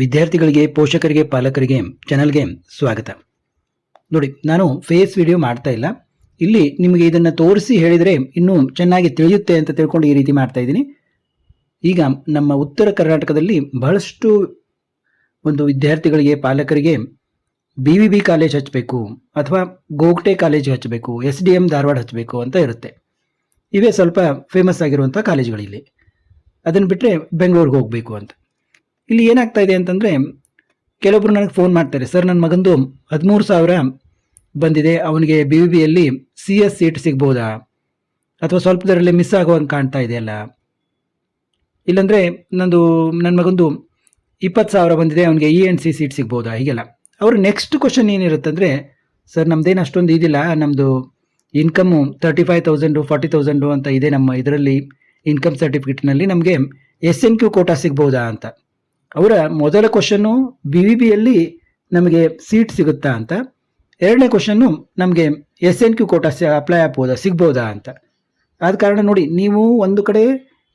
ವಿದ್ಯಾರ್ಥಿಗಳಿಗೆ, ಪೋಷಕರಿಗೆ, ಪಾಲಕರಿಗೆ ಚಾನಲ್ಗೆ ಸ್ವಾಗತ. ನೋಡಿ, ನಾನು ಫೇಸ್ ವಿಡಿಯೋ ಮಾಡ್ತಾ ಇಲ್ಲ. ಇಲ್ಲಿ ನಿಮಗೆ ಇದನ್ನು ತೋರಿಸಿ ಹೇಳಿದರೆ ಇನ್ನೂ ಚೆನ್ನಾಗಿ ತಿಳಿಯುತ್ತೆ ಅಂತ ತಿಳ್ಕೊಂಡು ಈ ರೀತಿ ಮಾಡ್ತಾ ಇದ್ದೀನಿ. ಈಗ ನಮ್ಮ ಉತ್ತರ ಕರ್ನಾಟಕದಲ್ಲಿ ಬಹಳಷ್ಟು ಒಂದು ವಿದ್ಯಾರ್ಥಿಗಳಿಗೆ, ಪಾಲಕರಿಗೆ BVB ಕಾಲೇಜ್ ಹಚ್ಚಬೇಕು ಅಥವಾ ಗೋಗ್ಟೆ ಕಾಲೇಜ್ ಹಚ್ಚಬೇಕು, SDM ಧಾರವಾಡ ಹಚ್ಚಬೇಕು ಅಂತ ಇರುತ್ತೆ. ಇವೇ ಸ್ವಲ್ಪ ಫೇಮಸ್ ಆಗಿರುವಂಥ ಕಾಲೇಜುಗಳಿಲ್ಲಿ. ಅದನ್ನು ಬಿಟ್ಟರೆ ಬೆಂಗಳೂರಿಗೆ ಹೋಗಬೇಕು ಅಂತ. ಇಲ್ಲಿ ಏನಾಗ್ತಾ ಇದೆ ಅಂತಂದರೆ, ಕೆಲವೊಬ್ಬರು ನನಗೆ ಫೋನ್ ಮಾಡ್ತಾರೆ, ಸರ್ ನನ್ನ ಮಗಂದು 13,000 ಬಂದಿದೆ, ಅವನಿಗೆ BVBಯಲ್ಲಿ CS ಸೀಟ್ ಸಿಗ್ಬೋದಾ, ಅಥವಾ ಸ್ವಲ್ಪದರಲ್ಲೇ ಮಿಸ್ ಆಗುವಂಗೆ ಕಾಣ್ತಾ ಇದೆಯಲ್ಲ, ಇಲ್ಲಾಂದರೆ ನನ್ನ ಮಗಂದು 20,000 ಬಂದಿದೆ, ಅವನಿಗೆ ENC ಸೀಟ್ ಸಿಗ್ಬೋದಾ, ಹೀಗೆಲ್ಲ. ಅವ್ರ ನೆಕ್ಸ್ಟ್ ಕ್ವಶನ್ ಏನಿರುತ್ತೆ ಅಂದರೆ, ಸರ್ ನಮ್ಮದೇನು ಅಷ್ಟೊಂದು ಇದಿಲ್ಲ, ನಮ್ಮದು ಇನ್ಕಮ್ಮು 35,000 40,000 ಅಂತ ಇದೆ, ನಮ್ಮ ಇದರಲ್ಲಿ ಇನ್ಕಮ್ ಸರ್ಟಿಫಿಕೇಟ್ನಲ್ಲಿ ನಮಗೆ SNQ ಕೋಟಾ ಸಿಗ್ಬೋದಾ ಅಂತ. ಅವರ ಮೊದಲ ಕ್ವಶನ್ನು BVBಯಲ್ಲಿ ನಮಗೆ ಸೀಟ್ ಸಿಗುತ್ತಾ ಅಂತ, ಎರಡನೇ ಕ್ವಶನ್ನು ನಮಗೆ SNQ ಕೋಟಾ ಅಪ್ಲೈ ಆಗ್ಬೋದಾ, ಸಿಗ್ಬೋದಾ ಅಂತ. ಆದ ಕಾರಣ ನೋಡಿ, ನೀವು ಒಂದು ಕಡೆ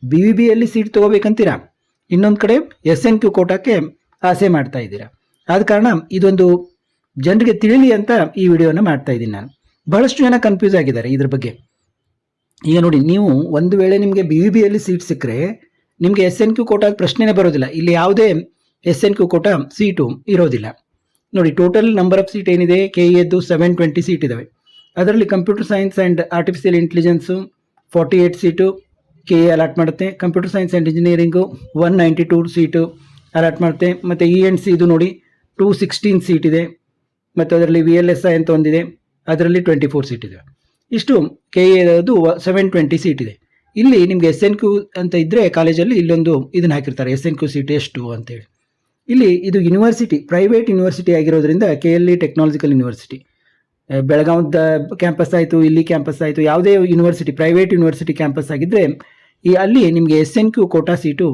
BVBಯಲ್ಲಿ ಸೀಟ್ ತೊಗೋಬೇಕಂತೀರಾ, ಇನ್ನೊಂದು ಕಡೆ SNQ ಕೋಟಾಕ್ಕೆ ಆಸೆ ಮಾಡ್ತಾ ಇದ್ದೀರಾ. ಆದ ಕಾರಣ ಇದೊಂದು ಜನರಿಗೆ ತಿಳಿಲಿ ಅಂತ ಈ ವಿಡಿಯೋನ ಮಾಡ್ತಾ ಇದ್ದೀನಿ ನಾನು. ಬಹಳಷ್ಟು ಜನ ಕನ್ಫ್ಯೂಸ್ ಆಗಿದ್ದಾರೆ ಇದ್ರ ಬಗ್ಗೆ. ಈಗ ನೋಡಿ, ನೀವು ಒಂದು ವೇಳೆ ನಿಮಗೆ BVBಯಲ್ಲಿ ಸೀಟ್ ಸಿಕ್ಕರೆ ನಿಮಗೆ SNQ ಕೋಟಾದ ಪ್ರಶ್ನೆನೇ ಬರೋದಿಲ್ಲ. ಇಲ್ಲಿ ಯಾವುದೇ SNQ ಕೋಟಾ ಸೀಟು ಇರೋದಿಲ್ಲ. ನೋಡಿ, ಟೋಟಲ್ ನಂಬರ್ ಆಫ್ ಸೀಟ್ ಏನಿದೆ, KEದ್ದು 720 ಸೀಟ್ ಇದ್ದಾವೆ. ಅದರಲ್ಲಿ computer science and artificial intelligence 48 seat KE allot ಮಾಡುತ್ತೆ. Computer science and engineering 192 seat allot ಮಾಡುತ್ತೆ. ಮತ್ತು ENC ಇದು ನೋಡಿ 216 ಸೀಟ್ ಇದೆ. ಮತ್ತು ಅದರಲ್ಲಿ VLSI ಅಂತ ಒಂದಿದೆ, ಅದರಲ್ಲಿ 24 ಸೀಟ್ ಇದೆ. ಇಷ್ಟು KEದು 720 ಸೀಟ್ ಇದೆ. ಇಲ್ಲಿ ನಿಮಗೆ SNQ ಅಂತ ಇದ್ದರೆ ಕಾಲೇಜಲ್ಲಿ ಇಲ್ಲೊಂದು ಇದನ್ನು ಹಾಕಿರ್ತಾರೆ, SNQ ಸೀಟ್ ಎಷ್ಟು ಅಂತೇಳಿ. ಇಲ್ಲಿ ಇದು ಯೂನಿವರ್ಸಿಟಿ, ಪ್ರೈವೇಟ್ ಯೂನಿವರ್ಸಿಟಿ ಆಗಿರೋದ್ರಿಂದ KLE ಟೆಕ್ನಾಲಜಿಕಲ್ ಯೂನಿವರ್ಸಿಟಿ, ಬೆಳಗಾವಿದ ಕ್ಯಾಂಪಸ್ ಆಯಿತು, ಇಲ್ಲಿ ಕ್ಯಾಂಪಸ್ ಆಯಿತು, ಯಾವುದೇ ಯೂನಿವರ್ಸಿಟಿ ಪ್ರೈವೇಟ್ ಯೂನಿವರ್ಸಿಟಿ ಕ್ಯಾಂಪಸ್ ಆಗಿದ್ದರೆ ಅಲ್ಲಿ ನಿಮಗೆ SNQ ಕೋಟಾ ಸೀಟು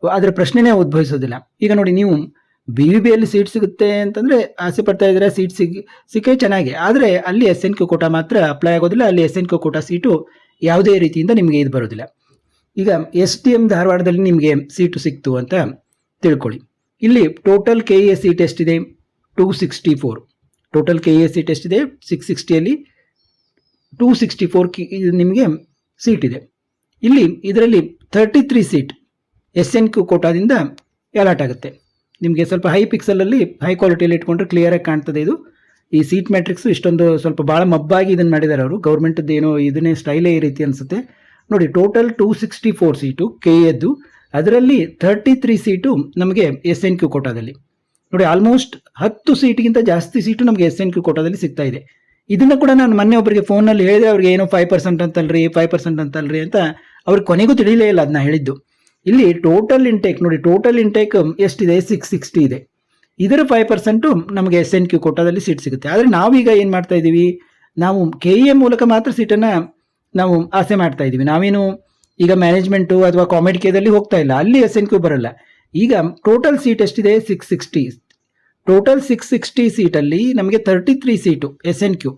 ಅದರ ಪ್ರಶ್ನೆನೇ ಉದ್ಭವಿಸೋದಿಲ್ಲ. ಈಗ ನೋಡಿ, ನೀವು BVBಯಲ್ಲಿ ಸೀಟ್ ಸಿಗುತ್ತೆ ಅಂತಂದರೆ ಆಸೆ ಪಡ್ತಾ ಇದ್ದೀರಾ, ಸೀಟ್ ಸಿಕ್ಕೇ ಚೆನ್ನಾಗಿ, ಆದರೆ ಅಲ್ಲಿ SNQ ಕೋಟಾ ಮಾತ್ರ ಅಪ್ಲೈ ಆಗೋದಿಲ್ಲ. ಅಲ್ಲಿ SNQ ಕೋಟಾ ಸೀಟು ಯಾವುದೇ ರೀತಿಯಿಂದ ನಿಮಗೆ ಇದು ಬರೋದಿಲ್ಲ. ಈಗ SDM ಧಾರವಾಡದಲ್ಲಿ ನಿಮಗೆ ಸೀಟು ಸಿಕ್ತು ಅಂತ ತಿಳ್ಕೊಳ್ಳಿ. ಇಲ್ಲಿ ಟೋಟಲ್ KE ಸೀಟ್ ಎಷ್ಟಿದೆ, 264. ಟೋಟಲ್ KE ಸೀಟ್ ಎಷ್ಟಿದೆ, 660ಯಲ್ಲಿ 264 ನಿಮಗೆ ಸೀಟ್ ಇದೆ. ಇಲ್ಲಿ ಇದರಲ್ಲಿ 33 ಸೀಟ್ SNQ ಕೋಟಾದಿಂದ ಅಲಾಟ್ ಆಗುತ್ತೆ. ನಿಮಗೆ ಸ್ವಲ್ಪ ಹೈ ಪಿಕ್ಸಲಲ್ಲಿ, ಹೈ ಕ್ವಾಲಿಟಿಯಲ್ಲಿ ಇಟ್ಕೊಂಡ್ರೆ ಕ್ಲಿಯರಾಗಿ ಕಾಣ್ತದೆ. ಇದು ಈ ಸೀಟ್ ಮ್ಯಾಟ್ರಿಕ್ಸು ಇಷ್ಟೊಂದು ಸ್ವಲ್ಪ ಭಾಳ ಮಬ್ಬಾಗಿ ಇದನ್ನು ಮಾಡಿದ್ದಾರೆ ಅವರು. ಗೌರ್ಮೆಂಟದ್ದು ಏನೋ ಇದನ್ನೇ ಸ್ಟೈಲೇ ಈ ರೀತಿ ಅನಿಸುತ್ತೆ. ನೋಡಿ, ಟೋಟಲ್ 264 ಸೀಟು KEದ್ದು, ಅದರಲ್ಲಿ 33 ಸೀಟು ನಮಗೆ SNQ ಕೋಟಾದಲ್ಲಿ. ನೋಡಿ, ಆಲ್ಮೋಸ್ಟ್ 10 ಸೀಟಿಗಿಂತ ಜಾಸ್ತಿ ಸೀಟು ನಮಗೆ SNQ ಕೋಟಾದಲ್ಲಿ ಸಿಗ್ತಾ ಇದೆ. ಇದನ್ನು ಕೂಡ ನಾನು ಮೊನ್ನೆ ಒಬ್ಬರಿಗೆ ಫೋನಲ್ಲಿ ಹೇಳಿದೆ, ಅವ್ರಿಗೆ ಏನೋ 5% ಅಂತಲ್ರಿ, 5% ಅಂತಲ್ರಿ ಅಂತ. ಅವ್ರಿಗೆ ಕೊನೆಗೂ ತಿಳಿಲೇ ಇಲ್ಲ ಅದನ್ನ ಹೇಳಿದ್ದು. ಇಲ್ಲಿ ಟೋಟಲ್ ಇಂಟೇಕ್ ನೋಡಿ, ಟೋಟಲ್ ಇಂಟೇಕ್ ಎಷ್ಟಿದೆ, 660 ಇದೆ. ಇದರ 5% ನಮಗೆ SNQ ಕೋಟಾದಲ್ಲಿ ಸೀಟ್ ಸಿಗುತ್ತೆ. ಆದರೆ ನಾವೀಗ ಏನು ಮಾಡ್ತಾ ಇದ್ದೀವಿ, ನಾವು KE ಮೂಲಕ ಮಾತ್ರ ಸೀಟನ್ನು ನಾವು ಆಸೆ ಮಾಡ್ತಾ ಇದ್ದೀವಿ. ನಾವೇನು ಈಗ ಮ್ಯಾನೇಜ್ಮೆಂಟು ಅಥವಾ ಕಾಮೆಡಿಕೇದಲ್ಲಿ ಹೋಗ್ತಾ ಇಲ್ಲ, ಅಲ್ಲಿ SNQ ಬರಲ್ಲ. ಈಗ ಟೋಟಲ್ ಸೀಟ್ ಎಷ್ಟಿದೆ, 660. ಟೋಟಲ್ 660 ಸೀಟಲ್ಲಿ ನಮಗೆ 33 ಸೀಟು SNQ.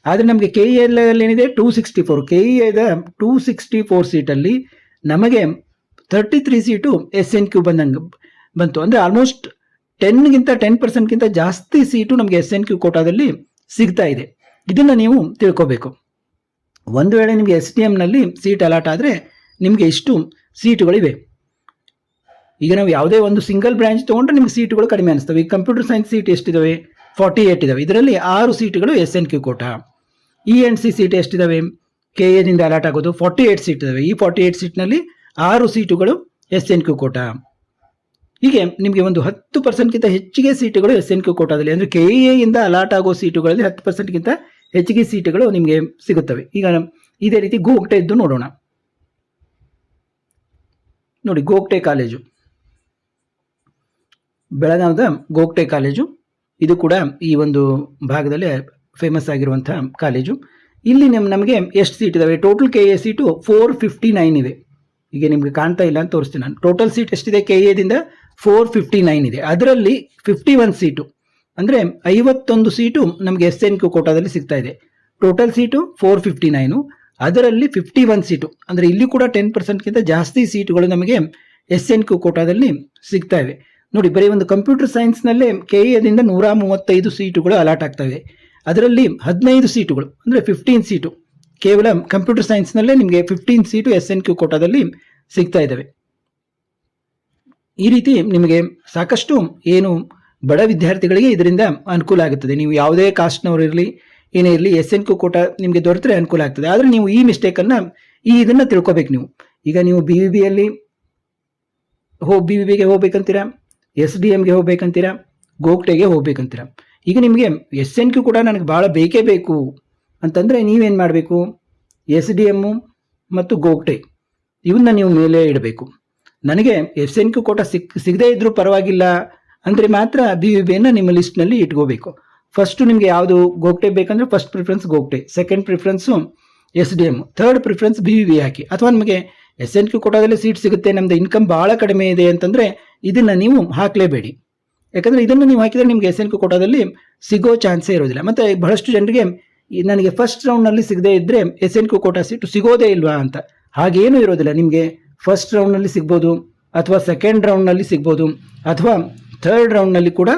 ಆದರೆ ನಮಗೆ KEಯಲ್ಲಿ ಏನಿದೆ 264. KEದ 264 ಸೀಟಲ್ಲಿ ನಮಗೆ 33 ಸೀಟು SNQ ಬಂತು. ಅಂದರೆ ಆಲ್ಮೋಸ್ಟ್ 10% ಜಾಸ್ತಿ ಸೀಟು ನಮಗೆ SNQ ಕೋಟಾದಲ್ಲಿ ಸಿಗ್ತಾ ಇದೆ. ಇದನ್ನು ನೀವು ತಿಳ್ಕೋಬೇಕು. ಒಂದು ವೇಳೆ ನಿಮಗೆ SDMನಲ್ಲಿ ಸೀಟ್ ಅಲಾಟ್ ಆದರೆ ನಿಮಗೆ ಇಷ್ಟು ಸೀಟುಗಳಿವೆ. ಈಗ ನಾವು ಯಾವುದೇ ಒಂದು ಸಿಂಗಲ್ ಬ್ರಾಂಚ್ ತೊಗೊಂಡ್ರೆ ನಿಮಗೆ ಸೀಟುಗಳು ಕಡಿಮೆ ಅನಿಸ್ತವೆ. ಈಗ ಕಂಪ್ಯೂಟರ್ ಸೈನ್ಸ್ ಸೀಟ್ ಎಷ್ಟಿದ್ದಾವೆ, 48 ಇದ್ದಾವೆ. ಇದರಲ್ಲಿ 6 ಸೀಟುಗಳು SNQ ಕೋಟಾ. ENC ಸೀಟ್ ಎಷ್ಟಿದ್ದಾವೆ, KEದಿಂದ ಅಲಾಟ್ ಆಗೋದು 48 ಸೀಟ್ ಇದ್ದಾವೆ. ಈ 48 ಸೀಟ್ನಲ್ಲಿ 6 ಸೀಟುಗಳು SNQ ಕೋಟಾ. ಹೀಗೆ ನಿಮಗೆ ಒಂದು 10%ಗಿಂತ ಹೆಚ್ಚಿಗೆ ಸೀಟುಗಳು SNQ ಕೋಟಾದಲ್ಲಿ, ಅಂದರೆ KEಯಿಂದ ಅಲಾಟ್ ಆಗೋ ಸೀಟುಗಳಲ್ಲಿ 10%ಗಿಂತ ಹೆಚ್ಚಿಗೆ ಸೀಟುಗಳು ನಿಮಗೆ ಸಿಗುತ್ತವೆ. ಈಗ ಇದೇ ರೀತಿ ಗೋಗ್ಟೆದ್ದು ನೋಡೋಣ. ನೋಡಿ, ಗೋಗ್ಟೆ ಕಾಲೇಜು, ಬೆಳಗಾವಿದ ಗೋಗ್ಟೆ ಕಾಲೇಜು, ಇದು ಕೂಡ ಈ ಒಂದು ಭಾಗದಲ್ಲಿ ಫೇಮಸ್ ಆಗಿರುವಂಥ ಕಾಲೇಜು. ಇಲ್ಲಿ ನಮಗೆ ಎಷ್ಟು ಸೀಟ್ ಇದ್ದಾವೆ, ಟೋಟಲ್ KE ಸೀಟು 459 ಇವೆ. ಈಗ ನಿಮಗೆ ಕಾಣ್ತಾ ಇಲ್ಲ ಅಂತ ತೋರಿಸ್ತೀನಿ ನಾನು. ಟೋಟಲ್ ಸೀಟ್ ಎಷ್ಟಿದೆ, KEದಿಂದ 459 ಇದೆ. ಅದರಲ್ಲಿ 51 ಸೀಟು ಅಂದರೆ 51 ಸೀಟು ನಮಗೆ SNQ ಕೋಟಾದಲ್ಲಿ ಸಿಗ್ತಾ ಇದೆ. ಟೋಟಲ್ ಸೀಟು 459, ಅದರಲ್ಲಿ 51 ಸೀಟು ಅಂದರೆ ಇಲ್ಲಿ ಕೂಡ 10%ಗಿಂತ ಜಾಸ್ತಿ ಸೀಟುಗಳು ನಮಗೆ SNQ ಕೋಟಾದಲ್ಲಿ ಸಿಗ್ತಾ ಇವೆ. ನೋಡಿ ಬರೀ ಒಂದು ಕಂಪ್ಯೂಟರ್ ಸೈನ್ಸ್ನಲ್ಲೇ KEದಿಂದ 135 ಸೀಟುಗಳು ಅಲಾಟ್ ಆಗ್ತವೆ. ಅದರಲ್ಲಿ 15 ಸೀಟುಗಳು ಅಂದರೆ 15 ಸೀಟು ಕೇವಲ ಕಂಪ್ಯೂಟರ್ ಸೈನ್ಸ್ನಲ್ಲೇ ನಿಮಗೆ 15 ಸೀಟು SNQ ಕೋಟಾದಲ್ಲಿ ಸಿಗ್ತಾ ಇದ್ದಾವೆ. ಈ ರೀತಿ ನಿಮಗೆ ಸಾಕಷ್ಟು ಏನು ಬಡ ವಿದ್ಯಾರ್ಥಿಗಳಿಗೆ ಇದರಿಂದ ಅನುಕೂಲ ಆಗುತ್ತದೆ. ನೀವು ಯಾವುದೇ ಕಾಸ್ಟ್ನವರು ಇರಲಿ ಏನೇ ಇರಲಿ SNQ ಕೋಟಾ ನಿಮಗೆ ದೊರೆತರೆ ಅನುಕೂಲ ಆಗ್ತದೆ. ಆದರೆ ನೀವು ಈ ಮಿಸ್ಟೇಕನ್ನು ಇದನ್ನು ತಿಳ್ಕೊಬೇಕು. ಈಗ ನೀವು BVBಯಲ್ಲಿ BVBಗೆ ಹೋಗ್ಬೇಕಂತೀರಾ, SDMಗೆ ಹೋಗ್ಬೇಕಂತೀರಾ, ಗೋಗ್ಟೆಗೆ ಹೋಗ್ಬೇಕಂತೀರಾ. ಈಗ ನಿಮಗೆ SNQ ಕೂಡ ನನಗೆ ಭಾಳ ಬೇಕೇ ಬೇಕು ಅಂತಂದರೆ ನೀವೇನು ಮಾಡಬೇಕು, SDM ಮತ್ತು ಗೋಗ್ಟೆ ಇವನ್ನ ನೀವು ಮೇಲೆ ಇಡಬೇಕು. ನನಗೆ SNQ ಕೋಟ ಸಿಗದೇ ಇದ್ರೂ ಪರವಾಗಿಲ್ಲ ಅಂದರೆ ಮಾತ್ರ BVBಯನ್ನು ನಿಮ್ಮ ಲಿಸ್ಟ್ನಲ್ಲಿ ಇಟ್ಕೋಬೇಕು. ಫಸ್ಟು ನಿಮಗೆ ಯಾವುದು ಗೋಗ್ಟೆ ಬೇಕಂದ್ರೆ first preference Gogte, second preference SDM, third preference BVB ಹಾಕಿ. ಅಥವಾ ನಿಮಗೆ SNQ ಕೋಟಾದಲ್ಲಿ ಸೀಟ್ ಸಿಗುತ್ತೆ, ನಮ್ಮದು ಇನ್ಕಮ್ ಭಾಳ ಕಡಿಮೆ ಇದೆ ಅಂತಂದರೆ ಇದನ್ನು ನೀವು ಹಾಕಲೇಬೇಡಿ. ಯಾಕಂದರೆ ಇದನ್ನು ನೀವು ಹಾಕಿದರೆ ನಿಮಗೆ SNQ ಕೋಟಾದಲ್ಲಿ ಸಿಗೋ ಚಾನ್ಸೇ ಇರೋದಿಲ್ಲ. ಮತ್ತು ಬಹಳಷ್ಟು ಜನರಿಗೆ ನನಗೆ ಫಸ್ಟ್ ರೌಂಡ್ನಲ್ಲಿ ಸಿಗದೇ ಇದ್ದರೆ SNQ ಕೋಟಾ ಸೀಟು ಸಿಗೋದೇ ಇಲ್ವಾ ಅಂತ. ಹಾಗೇನೂ ಇರೋದಿಲ್ಲ. ನಿಮಗೆ ಫಸ್ಟ್ ರೌಂಡ್ನಲ್ಲಿ ಸಿಗ್ಬೋದು, ಅಥವಾ ಸೆಕೆಂಡ್ ರೌಂಡ್ನಲ್ಲಿ ಸಿಗ್ಬೋದು, ಅಥವಾ ಥರ್ಡ್ ರೌಂಡ್ನಲ್ಲಿ ಕೂಡ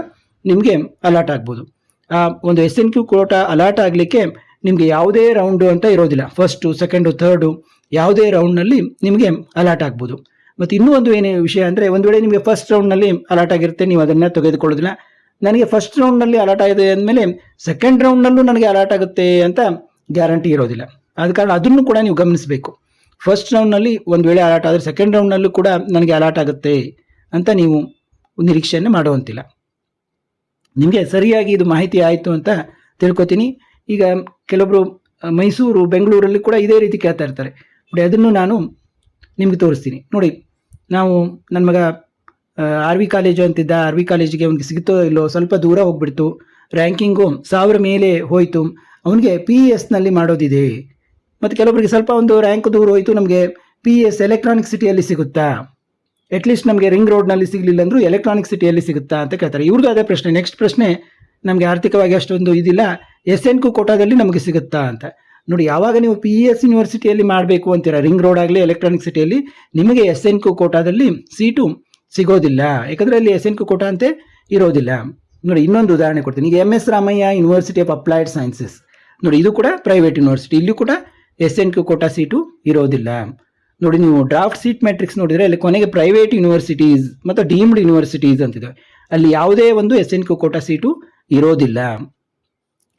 ನಿಮಗೆ ಅಲಾಟ್ ಆಗ್ಬೋದು. ಆ ಒಂದು SNQ ಕೋಟಾ ಅಲಾಟ್ ಆಗಲಿಕ್ಕೆ ನಿಮಗೆ ಯಾವುದೇ ರೌಂಡು ಅಂತ ಇರೋದಿಲ್ಲ. ಫಸ್ಟು, ಸೆಕೆಂಡು, ಥರ್ಡು ಯಾವುದೇ ರೌಂಡ್ನಲ್ಲಿ ನಿಮಗೆ ಅಲಾಟ್ ಆಗ್ಬೋದು. ಮತ್ತು ಇನ್ನೂ ಒಂದು ಏನೇ ವಿಷಯ ಅಂದರೆ, ಒಂದು ವೇಳೆ ನಿಮಗೆ ಫಸ್ಟ್ ರೌಂಡ್ನಲ್ಲಿ ಅಲಾಟ್ ಆಗಿರುತ್ತೆ, ನೀವು ಅದನ್ನು ತೆಗೆದುಕೊಳ್ಳೋದಿಲ್ಲ. ನನಗೆ ಫಸ್ಟ್ ರೌಂಡ್ನಲ್ಲಿ ಅಲಾಟ್ ಆಗಿದೆ ಅಂದಮೇಲೆ ಸೆಕೆಂಡ್ ರೌಂಡ್ನಲ್ಲೂ ನನಗೆ ಅಲಾಟ್ ಆಗುತ್ತೆ ಅಂತ ಗ್ಯಾರಂಟಿ ಇರೋದಿಲ್ಲ. ಆದ ಕಾರಣ ಅದನ್ನು ಕೂಡ ನೀವು ಗಮನಿಸಬೇಕು. ಫಸ್ಟ್ ರೌಂಡ್ನಲ್ಲಿ ಒಂದು ವೇಳೆ ಅಲಾಟ್ ಆದರೆ ಸೆಕೆಂಡ್ ರೌಂಡ್ನಲ್ಲೂ ಕೂಡ ನನಗೆ ಅಲಾಟ್ ಆಗುತ್ತೆ ಅಂತ ನೀವು ನಿರೀಕ್ಷೆಯನ್ನು ಮಾಡುವಂತಿಲ್ಲ. ನಿಮಗೆ ಸರಿಯಾಗಿ ಇದು ಮಾಹಿತಿ ಆಯಿತು ಅಂತ ತಿಳ್ಕೊತೀನಿ. ಈಗ ಕೆಲವೊಬ್ಬರು ಮೈಸೂರು, ಬೆಂಗಳೂರಲ್ಲಿ ಕೂಡ ಇದೇ ರೀತಿ ಕೇಳ್ತಾ ಇರ್ತಾರೆ ನೋಡಿ. ಅದನ್ನು ನಾನು ನಿಮಗೆ ತೋರಿಸ್ತೀನಿ ನೋಡಿ. ನಾವು ನನ್ನ ಮಗ RV ಕಾಲೇಜು ಅಂತಿದ್ದ, RV ಕಾಲೇಜಿಗೆ ಅವನಿಗೆ ಸಿಗುತ್ತೋ ಇಲ್ಲೋ, ಸ್ವಲ್ಪ ದೂರ ಹೋಗ್ಬಿಡ್ತು, ರ್ಯಾಂಕಿಂಗು 1000 ಮೇಲೆ ಹೋಯಿತು, ಅವನಿಗೆ PESನಲ್ಲಿ ಮಾಡೋದಿದೆ. ಮತ್ತು ಕೆಲವೊಬ್ಬರಿಗೆ ಸ್ವಲ್ಪ ಒಂದು ರ್ಯಾಂಕ್ ದೂರ ಹೋಯಿತು, ನಮಗೆ PES ಎಲೆಕ್ಟ್ರಾನಿಕ್ ಸಿಟಿಯಲ್ಲಿ ಸಿಗುತ್ತಾ, ಅಟ್ಲೀಸ್ಟ್ ನಮಗೆ ರಿಂಗ್ ರೋಡ್ನಲ್ಲಿ ಸಿಗಲಿಲ್ಲ ಅಂದರೂ ಎಲೆಕ್ಟ್ರಾನಿಕ್ ಸಿಟಿಯಲ್ಲಿ ಸಿಗುತ್ತಾ ಅಂತ ಕೇಳ್ತಾರೆ. ಇವ್ರದ್ದು ಅದೇ ಪ್ರಶ್ನೆ. ನೆಕ್ಸ್ಟ್ ಪ್ರಶ್ನೆ, ನಮಗೆ ಆರ್ಥಿಕವಾಗಿ ಅಷ್ಟೊಂದು ಇದಿಲ್ಲ, SNQ ಕೋಟಾದಲ್ಲಿ ನಮಗೆ ಸಿಗುತ್ತಾ ಅಂತ. ನೋಡಿ, ಯಾವಾಗ ನೀವು PES ಯೂನಿವರ್ಸಿಟಿಯಲ್ಲಿ ಮಾಡಬೇಕು ಅಂತೀರ, ರಿಂಗ್ ರೋಡ್ ಆಗಲಿ ಎಲೆಕ್ಟ್ರಾನಿಕ್ ಸಿಟಿಯಲ್ಲಿ, ನಿಮಗೆ SNQ ಕೋಟಾದಲ್ಲಿ ಸೀಟು ಸಿಗೋದಿಲ್ಲ. ಯಾಕಂದರೆ ಅಲ್ಲಿ SNQ ಕೋಟಾ ಅಂತೆ ಇರೋದಿಲ್ಲ. ನೋಡಿ, ಇನ್ನೊಂದು ಉದಾಹರಣೆ ಕೊಡ್ತೀನಿ. ಈಗ MS Ramaiah university of applied sciences ನೋಡಿ, ಇದು ಕೂಡ ಪ್ರೈವೇಟ್ ಯೂನಿವರ್ಸಿಟಿ, ಇಲ್ಲಿ ಕೂಡ SNQ ಕೋಟಾ ಸೀಟು ಇರೋದಿಲ್ಲ. ನೋಡಿ, ನೀವು ಡ್ರಾಫ್ಟ್ ಸೀಟ್ ಮ್ಯಾಟ್ರಿಕ್ಸ್ ನೋಡಿದರೆ ಅಲ್ಲಿ ಕೊನೆಗೆ ಪ್ರೈವೇಟ್ ಯೂನಿವರ್ಸಿಟೀಸ್ ಮತ್ತು ಡೀಮ್ಡ್ ಯೂನಿವರ್ಸಿಟೀಸ್ ಅಂತಿದೆ. ಅಲ್ಲಿ ಯಾವುದೇ ಒಂದು SNQ ಕೋಟಾ ಸೀಟು ಇರೋದಿಲ್ಲ.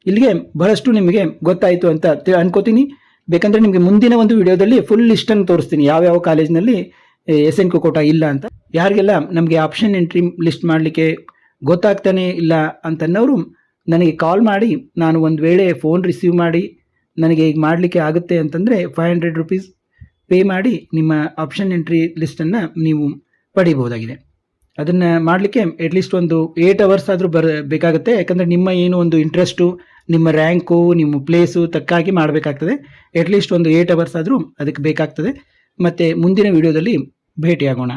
ಇಲ್ಲಿಗೆ ಬಹಳಷ್ಟು ನಿಮಗೆ ಗೊತ್ತಾಯಿತು ಅಂತ ಅನ್ಕೋತೀನಿ. ಬೇಕಂದರೆ ನಿಮಗೆ ಮುಂದಿನ ಒಂದು ವಿಡಿಯೋದಲ್ಲಿ ಫುಲ್ ಲಿಸ್ಟನ್ನು ತೋರಿಸ್ತೀನಿ, ಯಾವ್ಯಾವ ಕಾಲೇಜಿನಲ್ಲಿ SNQ ಕೋಟಾ ಇಲ್ಲ ಅಂತ. ಯಾರಿಗೆಲ್ಲ ನಮಗೆ ಆಪ್ಷನ್ ಎಂಟ್ರಿ ಲಿಸ್ಟ್ ಮಾಡಲಿಕ್ಕೆ ಗೊತ್ತಾಗ್ತಾನೆ ಇಲ್ಲ ಅಂತನ್ನೋರು ನನಗೆ ಕಾಲ್ ಮಾಡಿ, ನಾನು ಒಂದು ವೇಳೆ ಫೋನ್ ರಿಸೀವ್ ಮಾಡಿ ನನಗೆ ಈಗ ಮಾಡಲಿಕ್ಕೆ ಆಗುತ್ತೆ ಅಂತಂದರೆ 500 ರೂಪೀಸ್ ಪೇ ಮಾಡಿ ನಿಮ್ಮ ಆಪ್ಷನ್ ಎಂಟ್ರಿ ಲಿಸ್ಟನ್ನು ನೀವು ಪಡಿಬೋದಾಗಿದೆ. ಅದನ್ನು ಮಾಡಲಿಕ್ಕೆ ಅಟ್ಲೀಸ್ಟ್ ಒಂದು 8 ಅವರ್ಸ್ ಆದರೂ ಬೇಕಾಗುತ್ತೆ. ಯಾಕಂದರೆ ನಿಮ್ಮ ಏನು ಒಂದು ಇಂಟ್ರೆಸ್ಟು, ನಿಮ್ಮ ರ್ಯಾಂಕು, ನಿಮ್ಮ ಪ್ಲೇಸು ತಕ್ಕಾಗಿ ಮಾಡಬೇಕಾಗ್ತದೆ. ಅಟ್ಲೀಸ್ಟ್ ಒಂದು 8 ಅವರ್ಸ್ ಆದರೂ ಅದಕ್ಕೆ ಬೇಕಾಗ್ತದೆ. ಮತ್ತು ಮುಂದಿನ ವಿಡಿಯೋದಲ್ಲಿ ಭೇಟಿಯಾಗೋಣ.